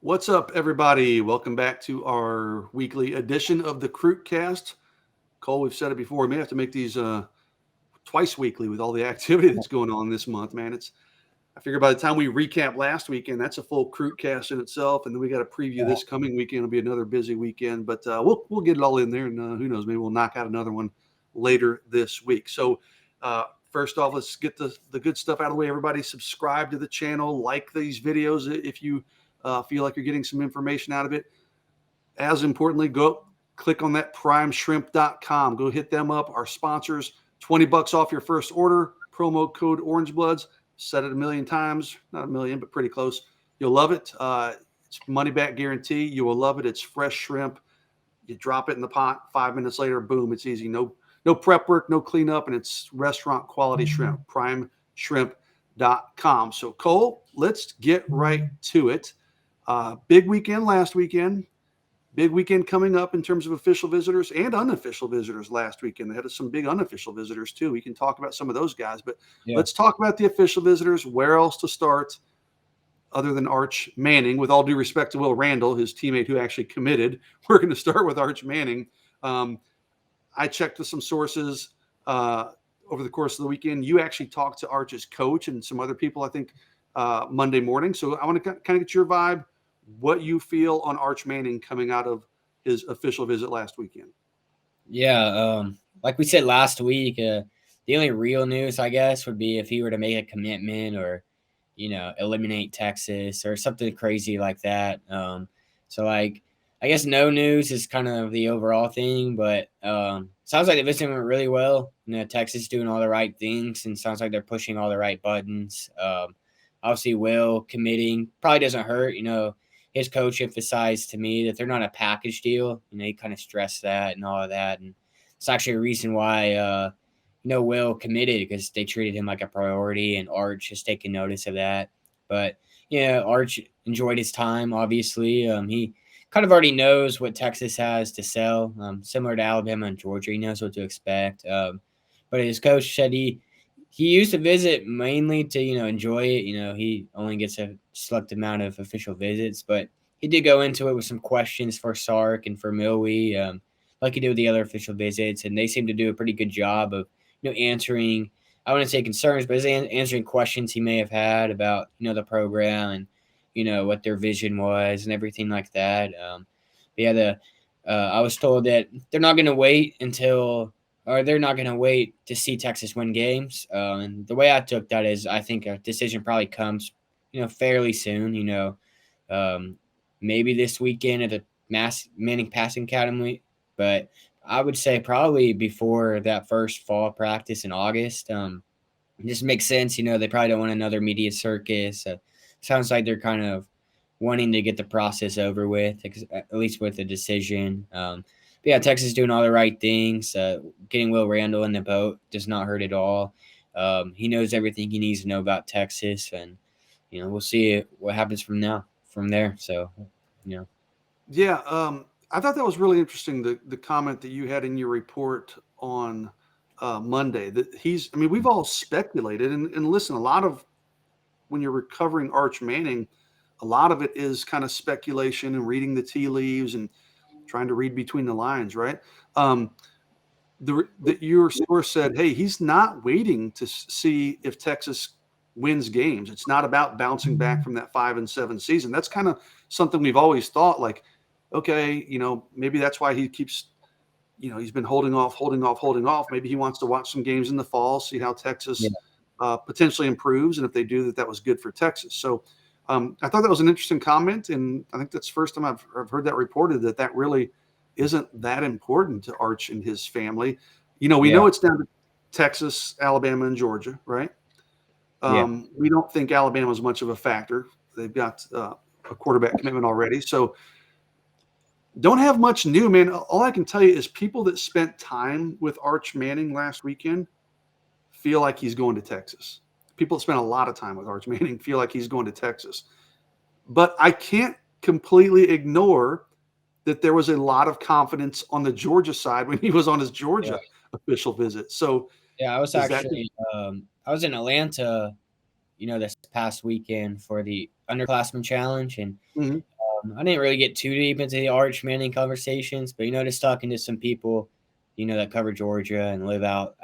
What's up, everybody? Welcome back to our weekly edition of the CruitCast. Cole, we've said it before. We may have to make these twice weekly with all the activity that's going on this month, man. I figure by the time we recap last weekend, that's a full CruitCast in itself, and then we got to preview this coming weekend. It'll be another busy weekend, but we'll get it all in there, and who knows, maybe we'll knock out another one later this week. So first off, let's get the good stuff out of the way. Everybody subscribe to the channel, like these videos if you feel like you're getting some information out of it. As importantly, go click on that primeshrimp.com. Go hit them up. Our sponsors, $20 off your first order. Promo code OrangeBloods. Said it a million times. Not a million, but pretty close. You'll love it. It's money back guarantee. You will love it. It's fresh shrimp. You drop it in the pot. 5 minutes later, boom, it's easy. No prep work, no cleanup, and it's restaurant quality shrimp. Primeshrimp.com. So, Cole, let's get right to it. Big weekend last weekend. Big weekend coming up in terms of official visitors and unofficial visitors last weekend. They had some big unofficial visitors too. We can talk about some of those guys, but let's talk about the official visitors. Where else to start other than Arch Manning? With all due respect to Will Randall, his teammate who actually committed, we're going to start with Arch Manning. I checked with some sources over the course of the weekend. You actually talked to Arch's coach and some other people, I think, Monday morning. So I want to kind of get your vibe, what you feel on Arch Manning coming out of his official visit last weekend. Yeah, like we said last week, the only real news, I guess, would be if he were to make a commitment or, eliminate Texas or something crazy like that. I guess no news is kind of the overall thing, but sounds like the visit went really well. Texas doing all the right things, and sounds like they're pushing all the right buttons. Obviously, Will committing probably doesn't hurt. His coach emphasized to me that they're not a package deal. He kind of stressed that and all of that. And it's actually a reason why, Will committed, because they treated him like a priority, and Arch has taken notice of that. But, Arch enjoyed his time, obviously. He kind of already knows what Texas has to sell, similar to Alabama and Georgia. He knows what to expect. But his coach said he used to visit mainly to, enjoy it. He only gets a select amount of official visits, but he did go into it with some questions for Sark and for Milwee, like he did with the other official visits, and they seem to do a pretty good job of, answering, I wouldn't say concerns, but answering questions he may have had about, the program and, what their vision was and everything like that. I was told that they're not going to wait they're not going to wait to see Texas win games. And the way I took that is I think a decision probably comes, fairly soon, maybe this weekend at the Manning Passing Academy. But I would say probably before that first fall practice in August. It just makes sense. They probably don't want another media circus. Sounds like they're kind of wanting to get the process over with, at least with the decision. But yeah, Texas is doing all the right things. Getting Will Randall in the boat does not hurt at all. He knows everything he needs to know about Texas, and we'll see what happens from there. So, Yeah, I thought that was really interesting. The comment that you had in your report on Monday that we've all speculated, and listen, a lot of when you're recovering Arch Manning, a lot of it is kind of speculation and reading the tea leaves and trying to read between the lines, right? That your source said, hey, he's not waiting to see if Texas wins games. It's not about bouncing back from that 5-7 season. That's kind of something we've always thought, like, okay, maybe that's why he keeps, he's been holding off. Maybe he wants to watch some games in the fall, see how Texas potentially improves. And if they do that was good for Texas. So I thought that was an interesting comment, and I think that's the first time I've heard that reported, that really isn't that important to Arch and his family. We know it's down to Texas, Alabama, and Georgia, right? We don't think Alabama is much of a factor. They've got a quarterback commitment already, so don't have much new, man. All I can tell you is people that spent time with Arch Manning last weekend feel like he's going to Texas. People that spent a lot of time with Arch Manning feel like he's going to Texas. But I can't completely ignore that there was a lot of confidence on the Georgia side when he was on his Georgia official visit. So I was actually I was in Atlanta, this past weekend for the underclassmen challenge, and I didn't really get too deep into the Arch Manning conversations, but just talking to some people, that cover Georgia and live out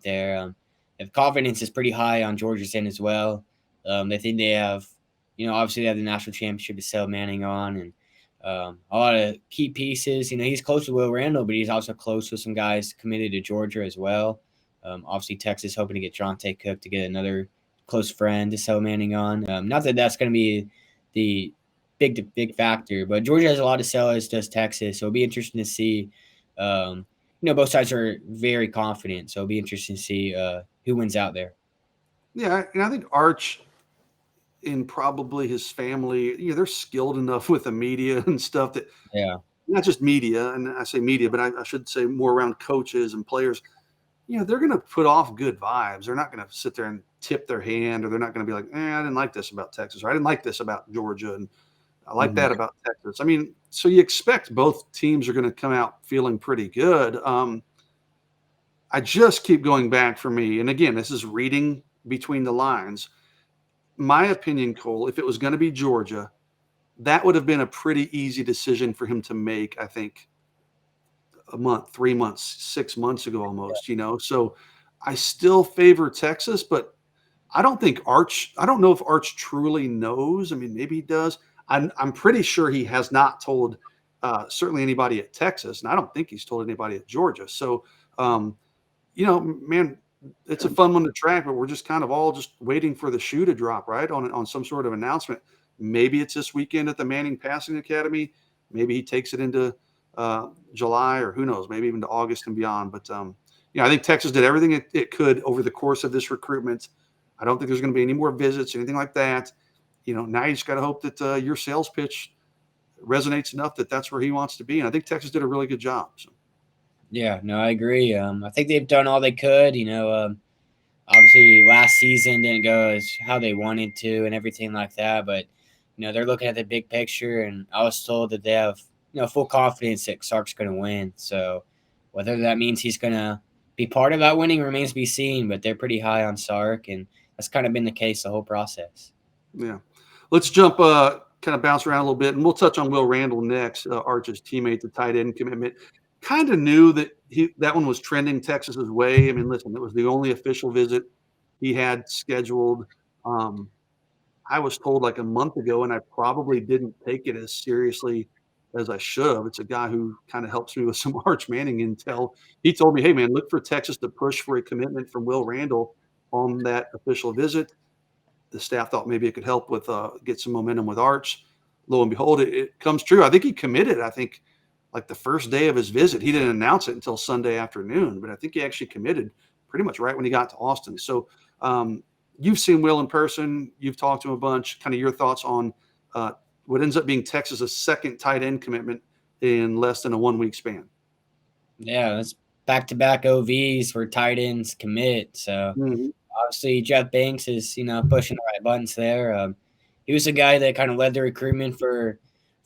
there. The confidence is pretty high on Georgia's end as well. They think they have, obviously they have the national championship to sell Manning on, and a lot of key pieces. He's close to Will Randall, but he's also close with some guys committed to Georgia as well. Obviously, Texas hoping to get Jonte Cook to get another close friend to sell Manning on. Not that that's going to be the big factor, but Georgia has a lot of sellers, does Texas. So it'll be interesting to see. Both sides are very confident, so it'll be interesting to see who wins out there. Yeah, and I think Arch and probably his family, they're skilled enough with the media and stuff that Yeah. not just media, and I say media, but I should say more around coaches and players. They're going to put off good vibes. They're not going to sit there and tip their hand, or they're not going to be like, I didn't like this about Texas, or I didn't like this about Georgia, and I like that about Texas. I mean, so you expect both teams are going to come out feeling pretty good. I just keep going back for me, and again, this is reading between the lines. My opinion, Cole, if it was going to be Georgia, that would have been a pretty easy decision for him to make, I think, a month, 3 months, 6 months ago almost, So I still favor Texas, but I don't know if Arch truly knows. I mean, maybe he does. I'm pretty sure he has not told certainly anybody at Texas, and I don't think he's told anybody at Georgia. So, man, it's a fun one to track, but we're just kind of all just waiting for the shoe to drop, right, on some sort of announcement. Maybe it's this weekend at the Manning Passing Academy. Maybe he takes it into July, or who knows, maybe even to August and beyond. But, I think Texas did everything it could over the course of this recruitment. I don't think there's going to be any more visits, anything like that. Now you just got to hope that your sales pitch resonates enough that that's where he wants to be. And I think Texas did a really good job. So. Yeah, no, I agree. I think they've done all they could. Obviously last season didn't go as how they wanted to and everything like that. But they're looking at the big picture, and I was told that they have full confidence that Sark's going to win. So whether that means he's going to be part of that winning remains to be seen. But they're pretty high on Sark, and that's kind of been the case the whole process. Yeah, let's jump. Kind of bounce around a little bit, and we'll touch on Will Randall next. Arch's teammate, the tight end commitment. Kind of knew that that one was trending Texas's way. I mean, listen, it was the only official visit he had scheduled. I was told like a month ago, and I probably didn't take it as seriously as I should have. It's a guy who kind of helps me with some Arch Manning intel. He told me, hey, man, look for Texas to push for a commitment from Will Randall on that official visit. The staff thought maybe it could help with get some momentum with Arch. Lo and behold, it comes true. I think he committed, like the first day of his visit. He didn't announce it until Sunday afternoon, but I think he actually committed pretty much right when he got to Austin. So you've seen Will in person. You've talked to him a bunch. Kind of your thoughts on what ends up being Texas's second tight end commitment in less than a 1 week span. Yeah, that's back-to-back OVs where tight ends commit. So obviously Jeff Banks is, pushing the right buttons there. He was the guy that kind of led the recruitment for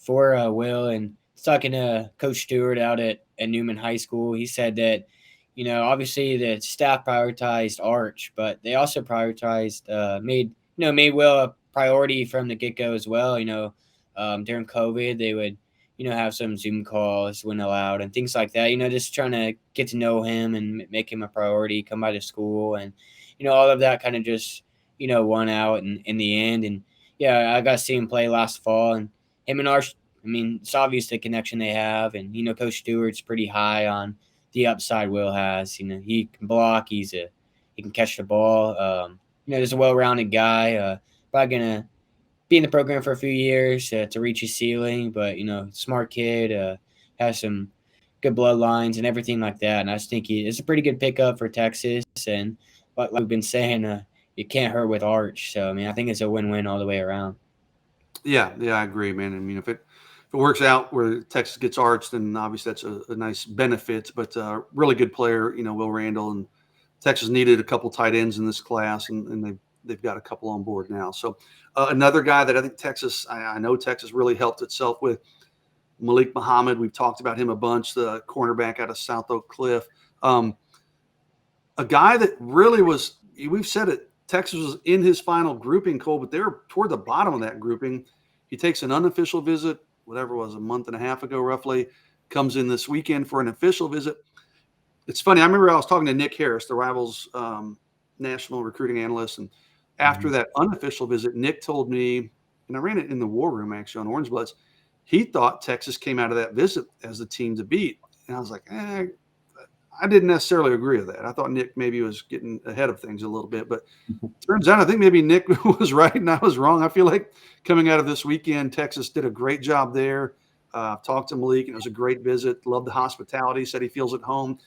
Will, and talking to Coach Stewart out at Newman High School. He said that, obviously the staff prioritized Arch, but they also prioritized, made Will a priority from the get-go as well. During COVID, they would, have some Zoom calls when allowed and things like that, just trying to get to know him and make him a priority, come by to school. And, all of that kind of just, won out in the end. And yeah, I got to see him play last fall, and him and Arch, it's obvious the connection they have. And, Coach Stewart's pretty high on the upside Will has. He can block. He can catch the ball. Just a well-rounded guy. Probably going to be in the program for a few years to reach his ceiling. But, smart kid, has some good bloodlines and everything like that. And I just think it's a pretty good pickup for Texas. And like we've been saying, you can't hurt with Arch. So, I think it's a win-win all the way around. Yeah, I agree, man. If it works out where Texas gets Arch, then obviously that's a nice benefit. But really good player, Will Randall, and Texas needed a couple tight ends in this class, and they've got a couple on board now. So another guy that I think Texas, I know Texas really helped itself with, Malik Muhammad. We've talked about him a bunch, the cornerback out of South Oak Cliff. A guy that really was, we've said it, Texas was in his final grouping, Cole, but they were toward the bottom of that grouping. He takes an unofficial visit, whatever it was, a month and a half ago, roughly, comes in this weekend for an official visit. It's funny. I remember I was talking to Nick Harris, the Rivals national recruiting analyst, and after Mhm. that unofficial visit, Nick told me, and I ran it in the war room actually on Orange Bloods. He thought Texas came out of that visit as the team to beat, and I was like, I didn't necessarily agree with that. I thought Nick maybe was getting ahead of things a little bit, but turns out I think maybe Nick was right and I was wrong. I feel like coming out of this weekend, Texas did a great job there. Talked to Malik, and it was a great visit. Loved the hospitality. Said he feels at home.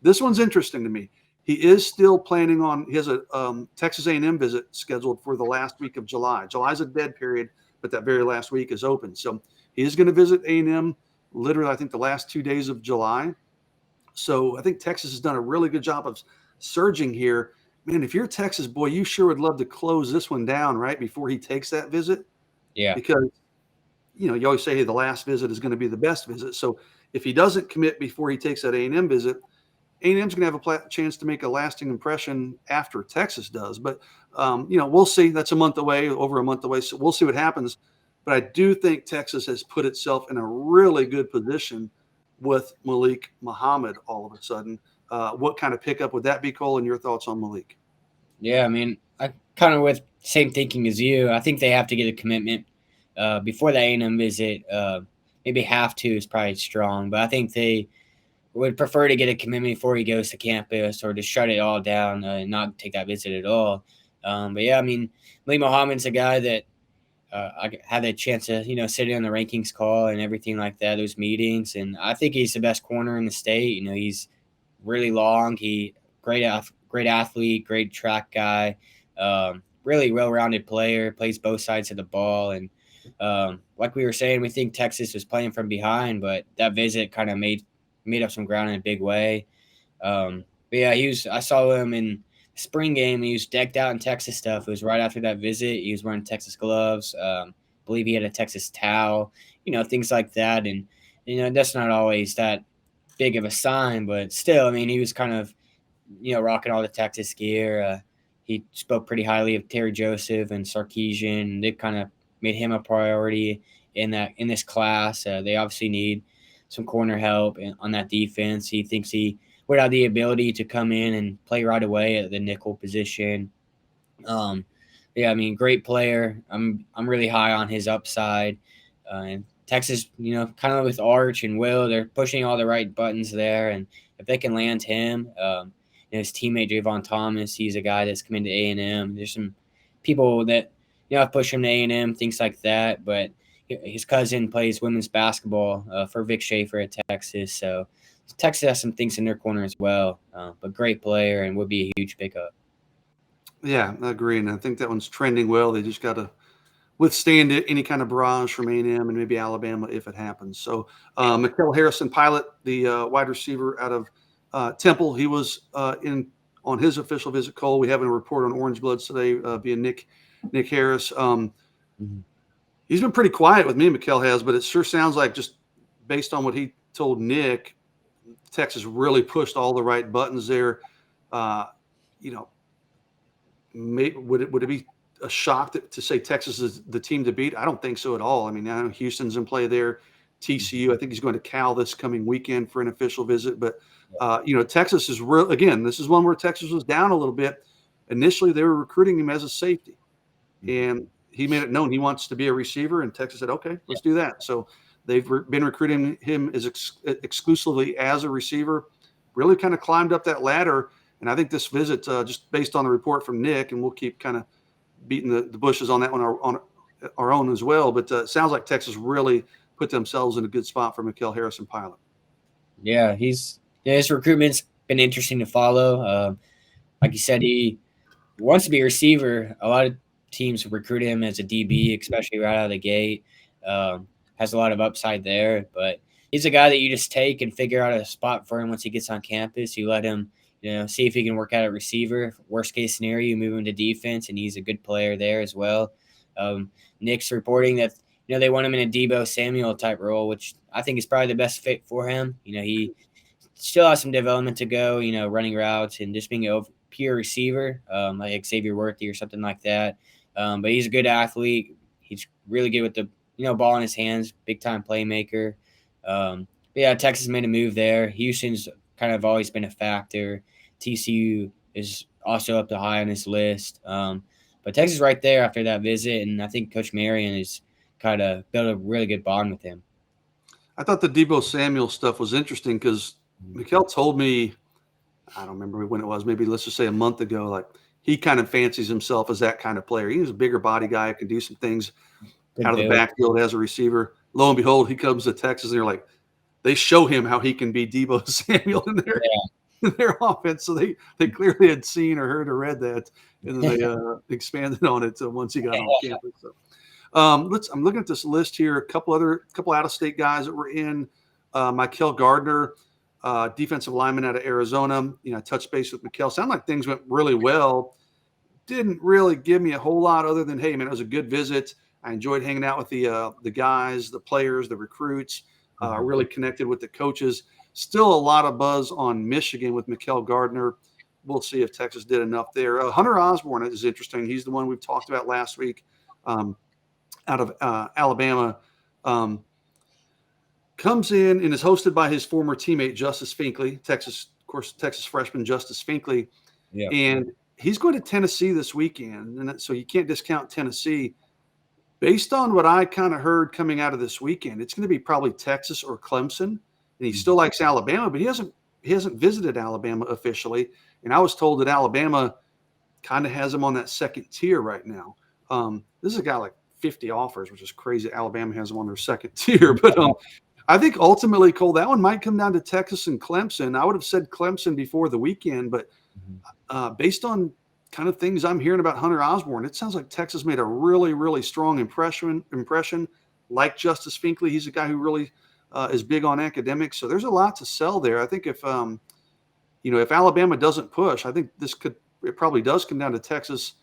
This one's interesting to me. He is still planning on. He has a Texas A&M visit scheduled for the last week of July. July's a dead period, but that very last week is open. So he is going to visit A&M literally, I think, the last 2 days of July. So I think Texas has done a really good job of surging here. Man, if you're Texas, boy, you sure would love to close this one down right before he takes that visit, Yeah. because you always say, hey, the last visit is going to be the best visit. So if he doesn't commit before he takes that A&M visit, A&M's going to have a chance to make a lasting impression after Texas does. But we'll see. That's a month away, over a month away. So we'll see what happens. But I do think Texas has put itself in a really good position with Malik Muhammad all of a sudden. What kind of pickup would that be, Cole? And your thoughts on Malik? Yeah, I mean, I kind of with same thinking as you. I think they have to get a commitment before the A&M visit. Maybe have to is probably strong, but I think they would prefer to get a commitment before he goes to campus, or to shut it all down and not take that visit at all. But yeah, I mean, Lee Muhammad's a guy that I had a chance to sit in on the rankings call and everything like that, those meetings, and I think he's the best corner in the state. He's really long. He great athlete, great track guy, really well-rounded player. Plays both sides of the ball, and like we were saying, we think Texas was playing from behind, but that visit kind of made up some ground in a big way. But yeah, I saw him in spring game. He was decked out in Texas stuff. It was right after that visit. He was wearing Texas gloves. Believe he had a Texas towel. Things like that. And that's not always that big of a sign, but still, I mean, he was kind of rocking all the Texas gear. He spoke pretty highly of Terry Joseph and Sarkisian, and they kind of made him a priority in this class. They obviously need some corner help on that defense. He thinks he would have the ability to come in and play right away at the nickel position. Um, yeah, I mean, great player. I'm really high on his upside. And Texas, kind of with Arch and Will, they're pushing all the right buttons there. And if they can land him, his teammate Javon Thomas, he's a guy that's coming to A&M. There's some people that have pushed him to A&M, things like that. But his cousin plays women's basketball for Vic Schaefer at Texas, so Texas has some things in their corner as well. But great player and would be a huge pickup. Yeah, I agree. And I think that one's trending well. They just got to withstand any kind of barrage from A&M and maybe Alabama if it happens. So Mikael Harrison Pilot, the wide receiver out of Temple, he was in on his official visit. Cole, we have a report on Orange Bloods today via Nick Harris. Mhm. He's been pretty quiet with me, Mikael has, but it sure sounds like, just based on what he told Nick, Texas really pushed all the right buttons there. Uh, you know, would it be a shock to say Texas is the team to beat? I don't think so at all. I mean, I know Houston's in play there. TCU, I think he's going to Cal this coming weekend for an official visit. But Texas is real. Again, this is one where Texas was down a little bit. Initially, they were recruiting him as a safety, and he made it known he wants to be a receiver. And Texas said, "Okay, let's do that." So they've been recruiting him as exclusively as a receiver. Really kind of climbed up that ladder. And I think this visit, just based on the report from Nick, and we'll keep kind of beating the bushes on that one on our own as well. But it sounds like Texas really put themselves in a good spot for Mikael Harrison Pilot. Yeah, his recruitment's been interesting to follow. Like you said, he wants to be a receiver. A lot of teams recruit him as a DB, especially right out of the gate. Has a lot of upside there, but he's a guy that you just take and figure out a spot for him once he gets on campus. You let him, see if he can work out a receiver. Worst case scenario, you move him to defense, and he's a good player there as well. Nick's reporting that they want him in a Debo Samuel type role, which I think is probably the best fit for him. He still has some development to go. Running routes and just being a pure receiver, like Xavier Worthy or something like that. But he's a good athlete. He's really good with the ball in his hands, big time playmaker. But yeah, Texas made a move there. Houston's kind of always been a factor. TCU is also up to high on this list. But Texas right there after that visit, and I think Coach Marion is kind of built a really good bond with him. I thought the Debo Samuel stuff was interesting because Mikkel told me, I don't remember when it was, maybe let's just say a month ago, like he kind of fancies himself as that kind of player. He's a bigger body guy, can do some things Good out of the build. backfield as a receiver. Lo and behold, he comes to Texas and they're like, they show him how he can be Debo Samuel in their offense. So they clearly had seen or heard or read that, and then they expanded on it once he got on campus. So I'm looking at this list here. A couple out of state guys that were in. Michael Gardner, defensive lineman out of Arizona. I touched base with Mikel. Sounded like things went really well. Didn't really give me a whole lot other than, hey man, it was a good visit. I enjoyed hanging out with the guys, the players, the recruits. Really connected with the coaches. Still a lot of buzz on Michigan with Mikel Gardner. We'll see if Texas did enough there. Hunter Osborne is interesting. He's the one we've talked about last week, out of Alabama. Comes in and is hosted by his former teammate Justice Finkley, Texas freshman Justice Finkley, and he's going to Tennessee this weekend, and so you can't discount Tennessee. Based on what I kind of heard coming out of this weekend, it's going to be probably Texas or Clemson, and he still likes Alabama, but he hasn't visited Alabama officially. And I was told that Alabama kind of has him on that second tier right now. This is a guy like 50 offers, which is crazy. Alabama has him on their second tier, but I think ultimately, Cole, that one might come down to Texas and Clemson. I would have said Clemson before the weekend, but based on kind of things I'm hearing about Hunter Osborne, it sounds like Texas made a really, really strong impression. Like Justice Finkley, he's a guy who really is big on academics. So there's a lot to sell there. I think if Alabama doesn't push, I think it probably does come down to Texas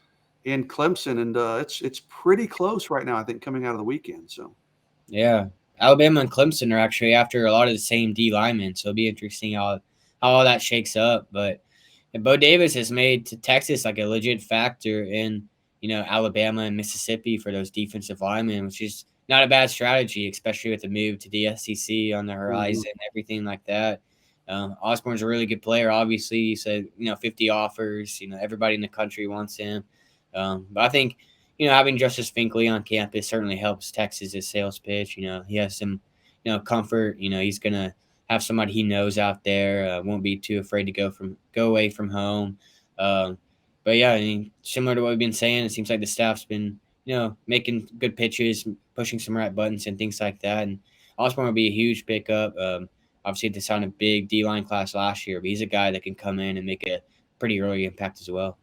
and Clemson, and it's pretty close right now, I think, coming out of the weekend. So yeah, Alabama and Clemson are actually after a lot of the same D linemen, so it'll be interesting how all that shakes up. But Bo Davis has made Texas like a legit factor in Alabama and Mississippi for those defensive linemen, which is not a bad strategy, especially with the move to the SEC on the horizon, everything like that. Osborne's a really good player. Obviously, he said 50 offers. Everybody in the country wants him. But I think having Justice Finkley on campus certainly helps Texas' sales pitch. He has some comfort. He's gonna have somebody he knows out there. Won't be too afraid to go away from home. But yeah, I mean, similar to what we've been saying, it seems like the staff's been making good pitches, pushing some right buttons and things like that. And Osborne will be a huge pickup. Obviously, they signed a big D-line class last year, but he's a guy that can come in and make a pretty early impact as well.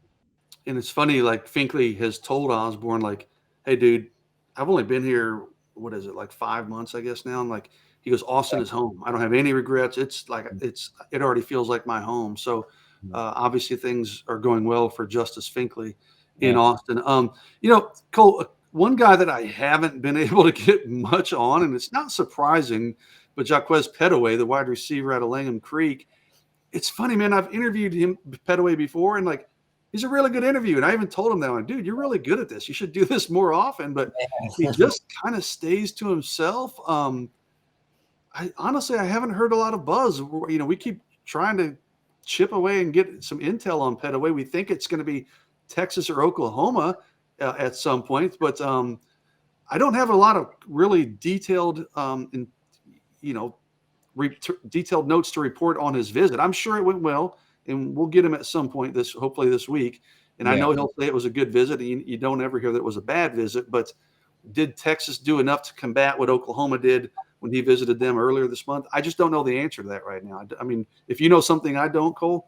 And it's funny, like Finkley has told Osborne, like, hey, dude, I've only been here, what is it, like 5 months, I guess now. And like, he goes, Austin is home. I don't have any regrets. It's like, it already feels like my home. So obviously things are going well for Justice Finkley in Austin. Cole, one guy that I haven't been able to get much on, and it's not surprising, but Jaquez Petaway, the wide receiver out of Langham Creek. It's funny, man. I've interviewed him, Petaway, before, and like, he's a really good interview. And I even told him that, like, dude, you're really good at this. You should do this more often. But he just kind of stays to himself. I haven't heard a lot of buzz. We keep trying to chip away and get some intel on Petaway. We think it's going to be Texas or Oklahoma at some point. But I don't have a lot of really detailed detailed notes to report on his visit. I'm sure it went well, and we'll get him at some point hopefully this week. And I know he'll say it was a good visit. You don't ever hear that it was a bad visit, but did Texas do enough to combat what Oklahoma did when he visited them earlier this month? I just don't know the answer to that right now. I mean, if you know something I don't, Cole,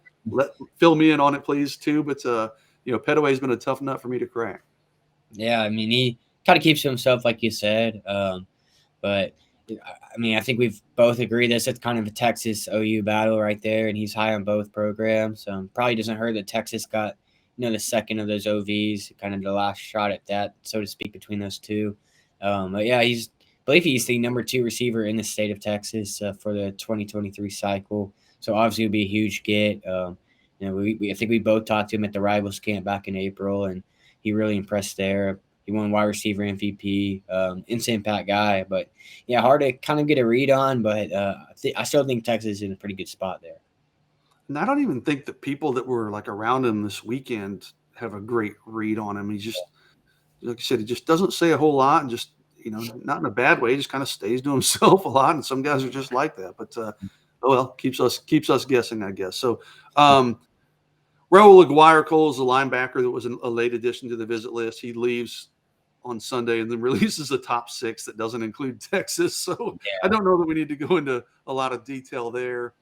fill me in on it, please, too. But Petaway's been a tough nut for me to crack. Yeah, I mean, he kind of keeps to himself, like you said. But I mean, I think we've both agreed that it's kind of a Texas OU battle right there, and he's high on both programs. Probably doesn't hurt that Texas got the second of those OVs, kind of the last shot at that, so to speak, between those two. But yeah, I believe he's the number 2 receiver in the state of Texas for the 2023 cycle. So obviously, it would be a huge get. I think we both talked to him at the Rivals camp back in April, and he really impressed there. He won wide receiver MVP, instant impact guy. But yeah, hard to kind of get a read on. But I still think Texas is in a pretty good spot there. And I don't even think the people that were like around him this weekend have a great read on him. He just, like I said, he just doesn't say a whole lot, and just, not in a bad way, just kind of stays to himself a lot. And some guys are just like that. But oh well, keeps us guessing, I guess. So Raul Aguirre Cole is the linebacker that was a late addition to the visit list. He leaves on Sunday and then releases a top 6 that doesn't include Texas. So I don't know that we need to go into a lot of detail there.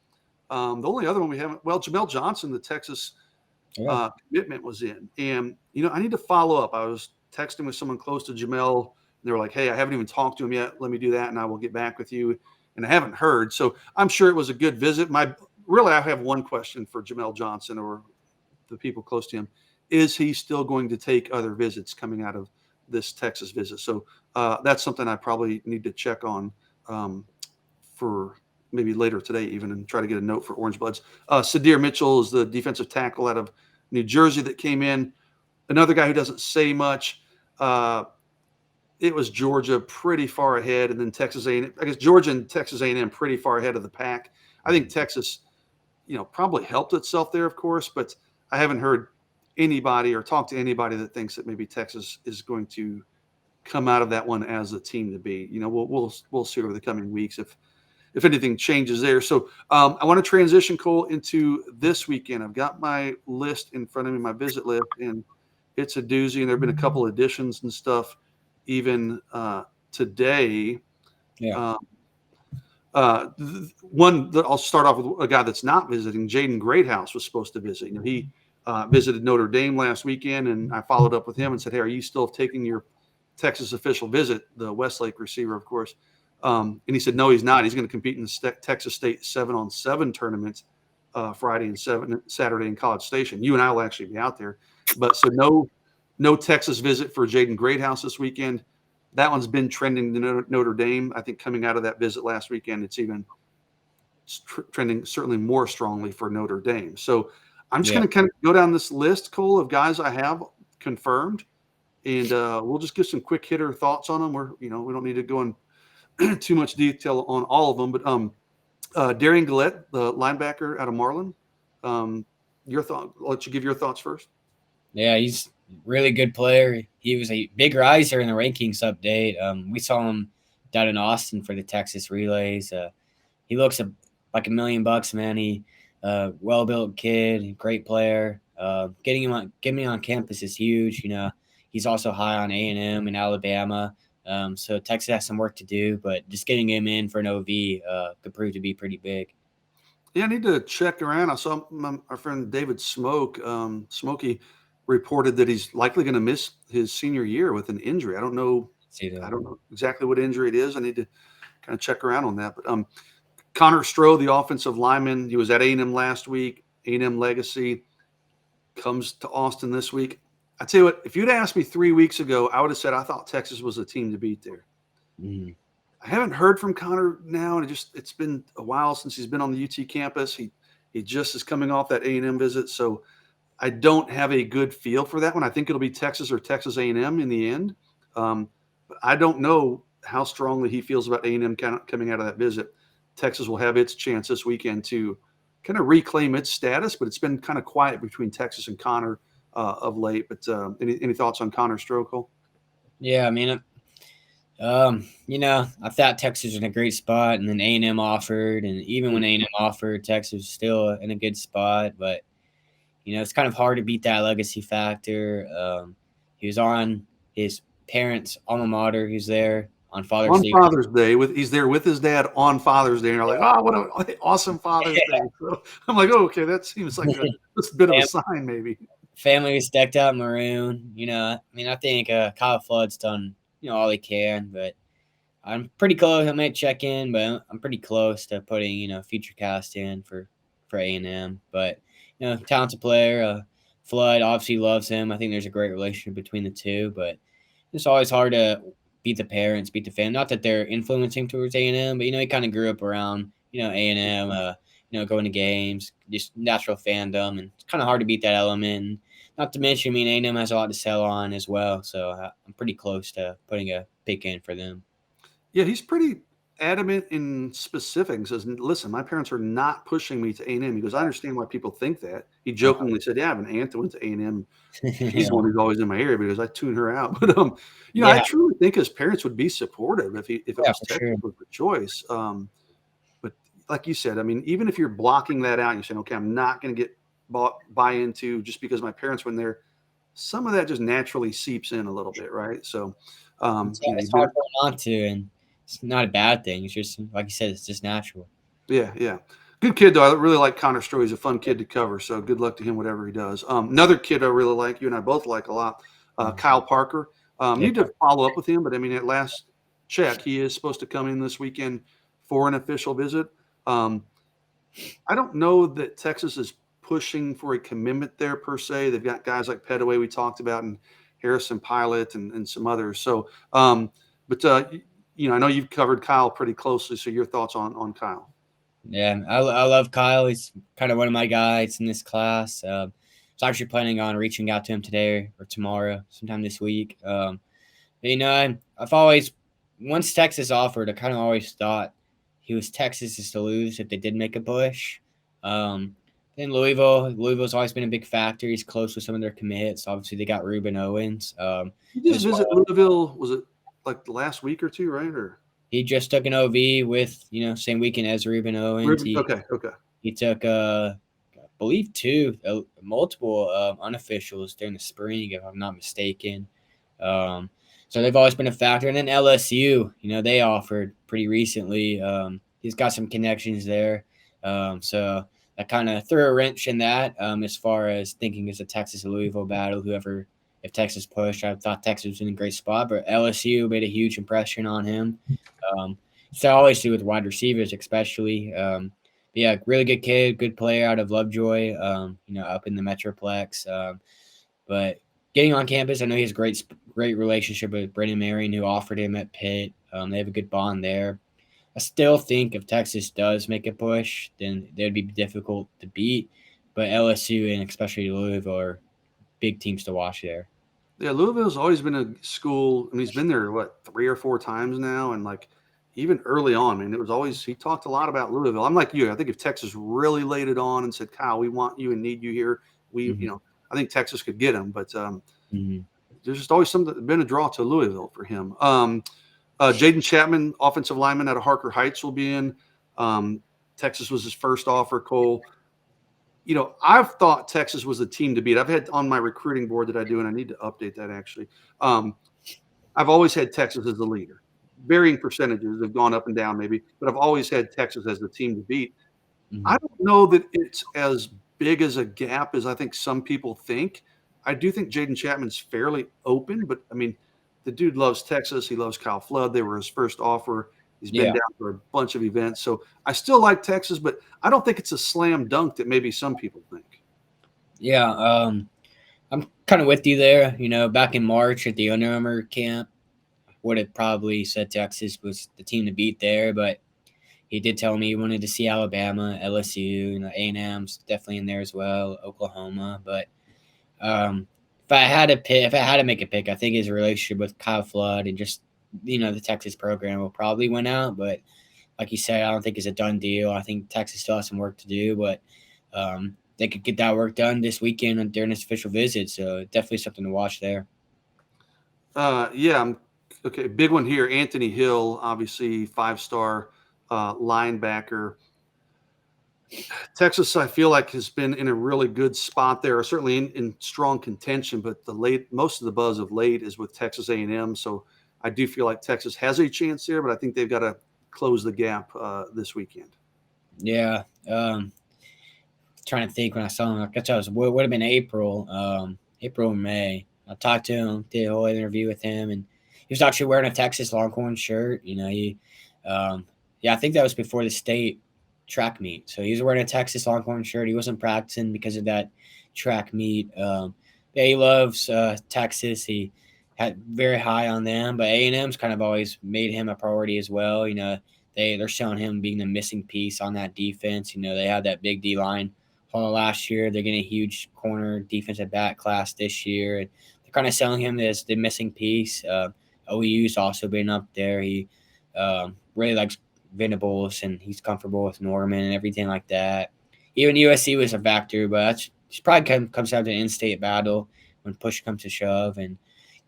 The only other one we haven't, Jamel Johnson, the Texas commitment was in. And, I need to follow up. I was texting with someone close to Jamel, and they were like, hey, I haven't even talked to him yet. Let me do that, and I will get back with you. And I haven't heard. So I'm sure it was a good visit. I have one question for Jamel Johnson or the people close to him. Is he still going to take other visits coming out of this Texas visit? So that's something I probably need to check on for maybe later today even, and try to get a note for Orange Bloods. Sadir Mitchell is the defensive tackle out of New Jersey that came in. Another guy who doesn't say much. It was Georgia pretty far ahead, and then Texas A&M. I guess Georgia and Texas A&M pretty far ahead of the pack. I think Texas, probably helped itself there, of course, but I haven't heard anybody or talked to anybody that thinks that maybe Texas is going to come out of that one as a team to be. We'll see over the coming weeks if anything changes there. So I want to transition, Cole, into this weekend. I've got my list in front of me, my visit list, and it's a doozy. And there have been a couple additions and stuff even today. Yeah. One that I'll start off with a guy that's not visiting. Jaden Greathouse was supposed to visit. He visited Notre Dame last weekend, and I followed up with him and said, hey, are you still taking your Texas official visit? The Westlake receiver, of course. And he said, no, he's not. He's going to compete in the Texas State 7-on-7 tournament Friday and Saturday in College Station. You and I will actually be out there. But so no Texas visit for Jaden Greathouse this weekend. That one's been trending to Notre Dame. I think coming out of that visit last weekend, it's even trending certainly more strongly for Notre Dame. So I'm just going to kind of go down this list, Cole, of guys I have confirmed, and we'll just give some quick hitter thoughts on them. We don't need to go in too much detail on all of them, but Darian Gillette, the linebacker out of Marlin, your thought. I'll let you give your thoughts first. Yeah, he's a really good player. He was a big riser in the rankings update. We saw him down in Austin for the Texas relays. He looks like $1 million, man. He well-built kid, great player. Getting him on campus is huge. He's also high on A&M in Alabama. So Texas has some work to do, but just getting him in for an OV could prove to be pretty big. Yeah, I need to check around. I saw our friend David Smokey reported that he's likely going to miss his senior year with an injury. I don't know exactly what injury it is. I need to kind of check around on that. But Connor Stroh, the offensive lineman, he was at A&M last week. A&M legacy, comes to Austin this week. I tell you what, if you'd asked me 3 weeks ago, I would have said I thought Texas was a team to beat there. Mm-hmm. I haven't heard from Connor now, and it's been a while since he's been on the UT campus. He just is coming off that A&M visit, so I don't have a good feel for that one. I think it'll be Texas or Texas A&M in the end, but I don't know how strongly he feels about A&M coming out of that visit. Texas will have its chance this weekend to kind of reclaim its status, but it's been kind of quiet between Texas and Connor of late. But any thoughts on Connor Stroh? Yeah, I mean, I thought Texas was in a great spot, and then A&M offered, and even when A&M offered, Texas was still in a good spot. But it's kind of hard to beat that legacy factor. He was on his parents' alma mater. He was there on Father's Day. Father's Day, he's there with his dad on Father's Day, and you're like, oh, what an awesome Father's Day! So I'm like, oh, okay, that seems like a bit of a sign, maybe. Family was decked out maroon. I think Kyle Flood's done all he can, but I'm pretty close. I might check in, but I'm pretty close to putting CruitCast in for A&M. But talented player. Flood obviously loves him. I think there's a great relationship between the two, but it's always hard to beat the parents, beat the fan. Not that they're influencing towards A&M, but he kind of grew up around A&M. Going to games, just natural fandom, and it's kind of hard to beat that element. And Not to mention, I mean, A&M has a lot to sell on as well, so I'm pretty close to putting a pick in for them. Yeah, he's pretty adamant in specific. He says, "Listen, my parents are not pushing me to A&M." He goes, "I understand why people think that." He jokingly said, "Yeah, I have an aunt that went to A&M. She's Yeah, the one who's always in my area because I tune her out." But I yeah, truly think his parents would be supportive if it yeah, was for sure. Texas was the choice. But like you said, I mean, even if you're blocking that out, and you're saying, "Okay, I'm not going to get buy into just because my parents went there." Some of that just naturally seeps in a little bit, right? So, It's you've hard been going on to, and it's not a bad thing. It's just like you said, it's just natural. Yeah, yeah. Good kid though. I really like Connor Stroh. He's a fun kid to cover. So good luck to him, whatever he does. Another kid I really like, you and I both like a lot, Kyle Parker. Yeah, Need to follow up with him, but I mean, at last check, he is supposed to come in this weekend for an official visit. Um, I don't know that Texas is pushing for a commitment there per se. They've got guys like Petaway we talked about and Harrison Pilot and some others. So, but I know you've covered Kyle pretty closely. So your thoughts on Kyle? yeah. I love Kyle. He's kind of one of my guys in this class. So I'm actually planning on reaching out to him today or tomorrow, sometime this week. I've always, once Texas offered, I kind of always thought he was Texas's to lose if they did make a push. Then Louisville's always been a big factor. He's close with some of their commits. Obviously, they got Ruben Owens You just as visit well. Louisville. Was it like the last week or two, right? Or He just took an OV with same weekend as Ruben Owens. Okay, okay. He took I believe multiple unofficials during the spring, if I'm not mistaken. Um, so they've always been a factor. And then LSU, they offered pretty recently. He's got some connections there. So that kind of threw a wrench in that as far as thinking it's a Texas Louisville battle. If Texas pushed, I thought Texas was in a great spot, but LSU made a huge impression on him. Um, so I always do with wide receivers, especially. Yeah, really good kid, good player out of Lovejoy, up in the Metroplex. But getting on campus, I know he has great relationship with Brendan Marion, who offered him at Pitt. They have a good bond there. I still think if Texas does make a push, then they'd be difficult to beat. But LSU and especially Louisville are big teams to watch there. Yeah, Louisville's always been a school. I mean, he's been there what 3 or 4 times now, and like even early on, man, it was always he talked a lot about Louisville. I'm like you. I think if Texas really laid it on and said, "Kyle, we want you and need you here," Mm-hmm. I think Texas could get him. But Mm-hmm. there's just always something been a draw to Louisville for him. Jaden Chapman, offensive lineman out of Harker Heights, will be in. Texas was his first offer. Cole. I've thought Texas was the team to beat. I've had on my recruiting board that I do, and I need to update that actually. Um, I've always had Texas as the leader. Varying percentages have gone up and down maybe, but I've always had Texas as the team to beat. Mm-hmm. I don't know that it's as big as a gap as I think some people think. I do think Jaden Chapman's fairly open, but I mean, the dude loves Texas. He loves Kyle Flood. They were his first offer. He's been Yeah. down for a bunch of events. So I still like Texas, but I don't think it's a slam dunk that maybe some people think. Yeah. I'm kind of with you there. Back in March at the Under Armour camp, would have probably said Texas was the team to beat there, but he did tell me he wanted to see Alabama, LSU, A&M's definitely in there as well, Oklahoma. But if I had to make a pick, I think his relationship with Kyle Flood and just the Texas program will probably win out. But like you said, I don't think it's a done deal. I think Texas still has some work to do, but they could get that work done this weekend during this official visit. So definitely something to watch there. Yeah. Okay. Big one here. Anthony Hill, obviously 5-star linebacker. Texas, I feel like, has been in a really good spot there, certainly in strong contention. But most of the buzz of late is with Texas A&M. So I do feel like Texas has a chance there, but I think they've got to close the gap this weekend. Yeah. Trying to think when I saw him. I guess it would have been April, April or May. I talked to him, did a whole interview with him, and he was actually wearing a Texas Longhorn shirt. I think that was before the state track meet. So he was wearing a Texas Longhorn shirt. He wasn't practicing because of that track meet. Yeah, he loves Texas. He had very high on them, but A&M's kind of always made him a priority as well. They're showing him being the missing piece on that defense. They have that big D line last year. They're getting a huge corner defensive back class this year, and they're kind of selling him as the missing piece. OU's also been up there. He really likes Venables, and he's comfortable with Norman and everything like that. Even USC was a factor, but that's it's probably comes down to an in-state battle when push comes to shove, and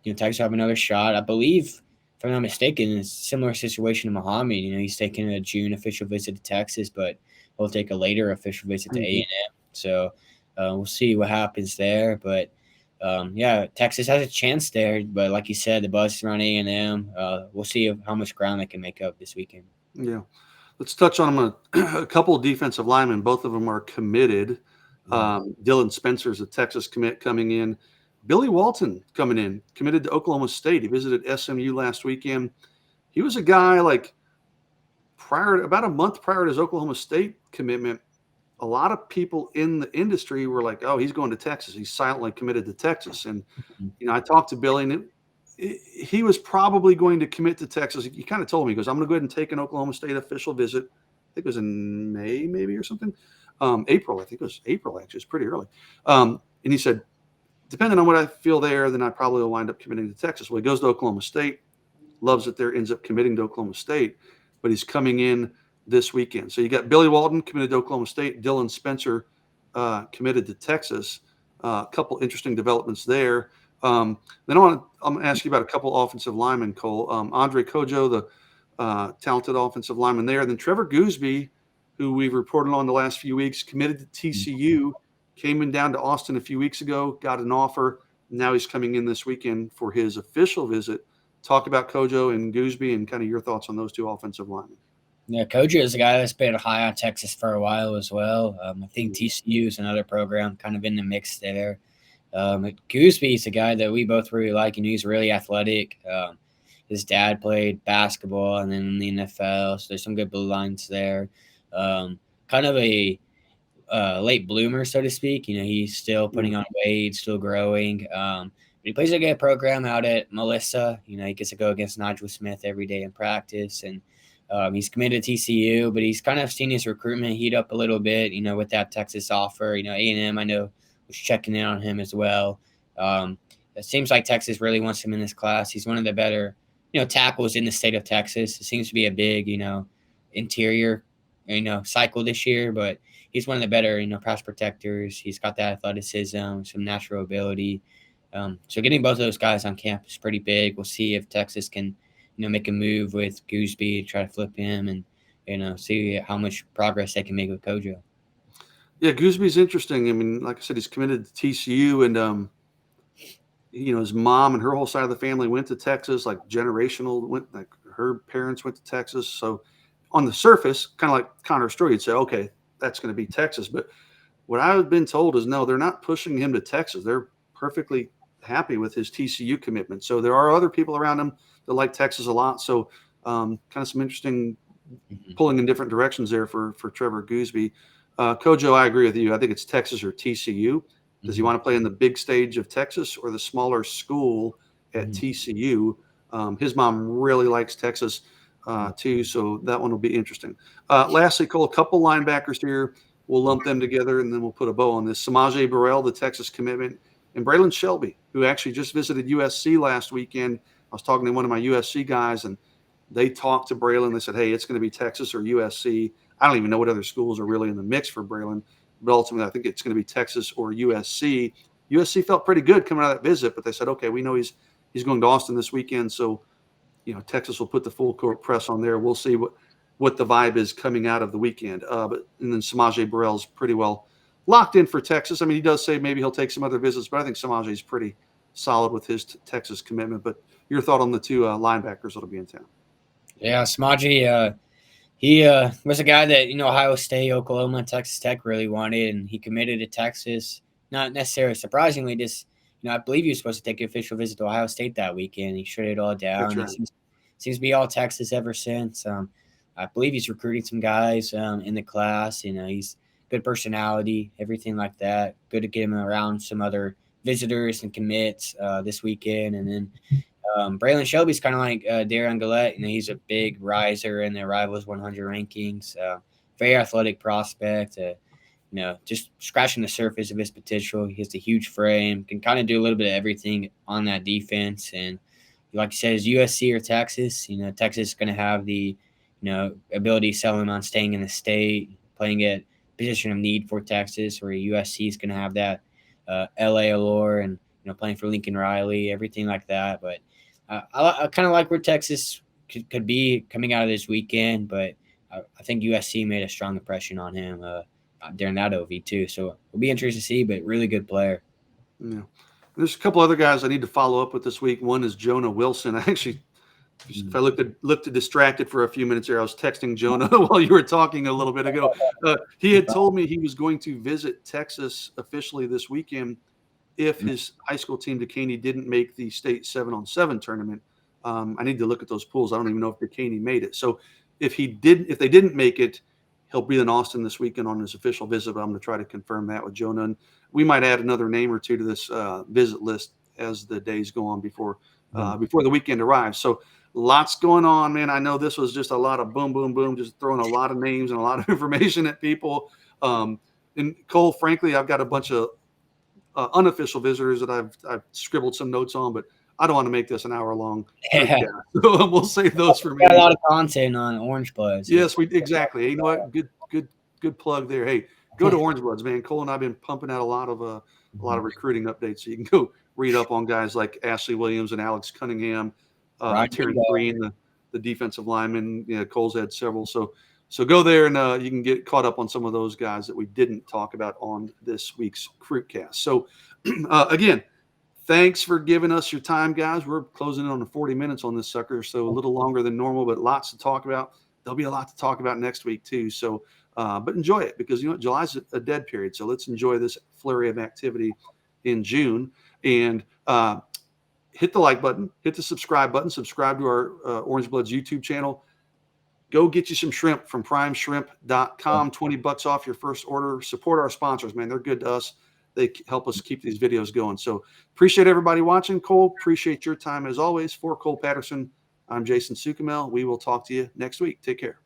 Texas have another shot. I believe, if I'm not mistaken, it's a similar situation to Muhammad. He's taking a June official visit to Texas, but he'll take a later official visit to A&M. So we'll see what happens there. But yeah, Texas has a chance there. But like you said, the buzz is around A&M. We'll see how much ground they can make up this weekend. Yeah. Let's touch on a couple of defensive linemen. Both of them are committed. Dylan Spencer's a Texas commit coming in. Billy Walton coming in, committed to Oklahoma State. He visited SMU last weekend. He was a guy about a month prior to his Oklahoma State commitment. A lot of people in the industry were like, "Oh, he's going to Texas. He's silently committed to Texas." And I talked to Billy, and he was probably going to commit to Texas. He kind of told me, he goes, "I'm going to go ahead and take an Oklahoma State official visit." I think it was in May, maybe, or something. April, I think it was April, actually. It's pretty early. And he said, depending on what I feel there, then I probably will wind up committing to Texas. Well, he goes to Oklahoma State, loves it there, ends up committing to Oklahoma State, but he's coming in this weekend. So you got Billy Walton committed to Oklahoma State, Dylan Spencer committed to Texas. A couple interesting developments there. Then I'm going to ask you about a couple offensive linemen, Cole. Andre Kojo, the talented offensive lineman there. Then Trevor Gooseby, who we've reported on the last few weeks, committed to TCU, came in down to Austin a few weeks ago, got an offer. Now he's coming in this weekend for his official visit. Talk about Kojo and Gooseby and kind of your thoughts on those two offensive linemen. Yeah, Kojo is a guy that's been high on Texas for a while as well. I think TCU is another program kind of in the mix there. Gooseby is a guy that we both really like. He's really athletic. His dad played basketball and then in the NFL, so there's some good blue lines there. Kind of a late bloomer, so to speak. He's still putting on weight, still growing. But he plays a good program out at Melissa. He gets to go against Nigel Smith every day in practice, and he's committed to TCU, but he's kind of seen his recruitment heat up a little bit, with that Texas offer. A&M, I know, was checking in on him as well. It seems like Texas really wants him in this class. He's one of the better, tackles in the state of Texas. It seems to be a big, interior, cycle this year, but he's one of the better, pass protectors. He's got that athleticism, some natural ability. So getting both of those guys on campus is pretty big. We'll see if Texas can, make a move with Gooseby, try to flip him, and see how much progress they can make with Kojo. Yeah, Gooseby's interesting. I mean, like I said, he's committed to TCU, and his mom and her whole side of the family went to Texas, like generational. Her parents went to Texas. So on the surface, kind of like Connor's story, you'd say, okay, that's going to be Texas. But what I've been told is no, they're not pushing him to Texas. They're perfectly happy with his TCU commitment. So there are other people around him that like Texas a lot. So kind of some interesting pulling in different directions there for Trevor Gooseby. Kojo, I agree with you. I think it's Texas or TCU. Does he want to play in the big stage of Texas or the smaller school at TCU? His mom really likes Texas too, so that one will be interesting. Lastly, Cole, a couple linebackers here. We'll lump them together, and then we'll put a bow on this. Samaje Burrell, the Texas commitment, and Braylon Shelby, who actually just visited USC last weekend. I was talking to one of my USC guys, and they talked to Braylon. They said, hey, it's going to be Texas or USC. I don't even know what other schools are really in the mix for Braylon, but ultimately I think it's going to be Texas or USC. USC felt pretty good coming out of that visit, but they said, okay, we know he's going to Austin this weekend, so Texas will put the full court press on there. We'll see what the vibe is coming out of the weekend. And then Samaje Burrell's pretty well locked in for Texas. I mean, he does say maybe he'll take some other visits, but I think Samaje's pretty solid with his Texas commitment. But your thought on the two linebackers that'll be in town? Yeah, Samaje, he was a guy that, Ohio State, Oklahoma, Texas Tech really wanted, and he committed to Texas. Not necessarily surprisingly, just, I believe he was supposed to take an official visit to Ohio State that weekend. He shut it all down. That's right. Seems to be all Texas ever since. I believe he's recruiting some guys in the class. He's good personality, everything like that. Good to get him around some other visitors and commits this weekend. And then Braylon Shelby's kind of like Darian Gillette. He's a big riser in the Rivals 100 rankings. Very athletic prospect. just scratching the surface of his potential. He has a huge frame, can kind of do a little bit of everything on that defense. And like you said, is USC or Texas? Texas is going to have the, ability to sell him on staying in the state, playing at position of need for Texas, where USC is going to have that LA allure and, playing for Lincoln Riley, everything like that. But I kind of like where Texas could be coming out of this weekend, but I think USC made a strong impression on him during that OV too. So it'll be interesting to see, but really good player. Yeah. There's a couple other guys I need to follow up with this week. One is Jonah Wilson. I actually, if I looked distracted for a few minutes there, I was texting Jonah while you were talking a little bit ago. He had told me he was going to visit Texas officially this weekend if his high school team, Dekaney, didn't make the state 7-on-7 tournament. I need to look at those pools. I don't even know if Dekaney made it. So if they didn't make it, he'll be in Austin this weekend on his official visit. But I'm going to try to confirm that with Jonah. And we might add another name or two to this visit list as the days go on before the weekend arrives. So lots going on, man. I know this was just a lot of boom, boom, boom, just throwing a lot of names and a lot of information at people. And Cole, frankly, I've got a bunch of unofficial visitors that I've scribbled some notes on, but I don't want to make this an hour long. Yeah. So we'll save those for me. Got a lot of content on Orange Bloods. Yes, exactly. You know what? Good plug there. Hey, go to Orange Bloods, man. Cole and I've been pumping out a lot of recruiting updates. So you can go read up on guys like Ashley Williams and Alex Cunningham, Terrence Green, the defensive lineman. Cole's had several. So go there and you can get caught up on some of those guys that we didn't talk about on this week's CruitCast. So again, thanks for giving us your time, guys. We're closing in on the 40 minutes on this sucker, so a little longer than normal, but lots to talk about. There'll be a lot to talk about next week too. So, but enjoy it because July's a dead period. So let's enjoy this flurry of activity in June and hit the like button, hit the subscribe button, subscribe to our Orange Bloods YouTube channel. Go get you some shrimp from primeshrimp.com, $20 off your first order. Support our sponsors, man. They're good to us. They help us keep these videos going. So appreciate everybody watching. Cole, appreciate your time as always. For Cole Patterson, I'm Jason Suchomel. We will talk to you next week. Take care.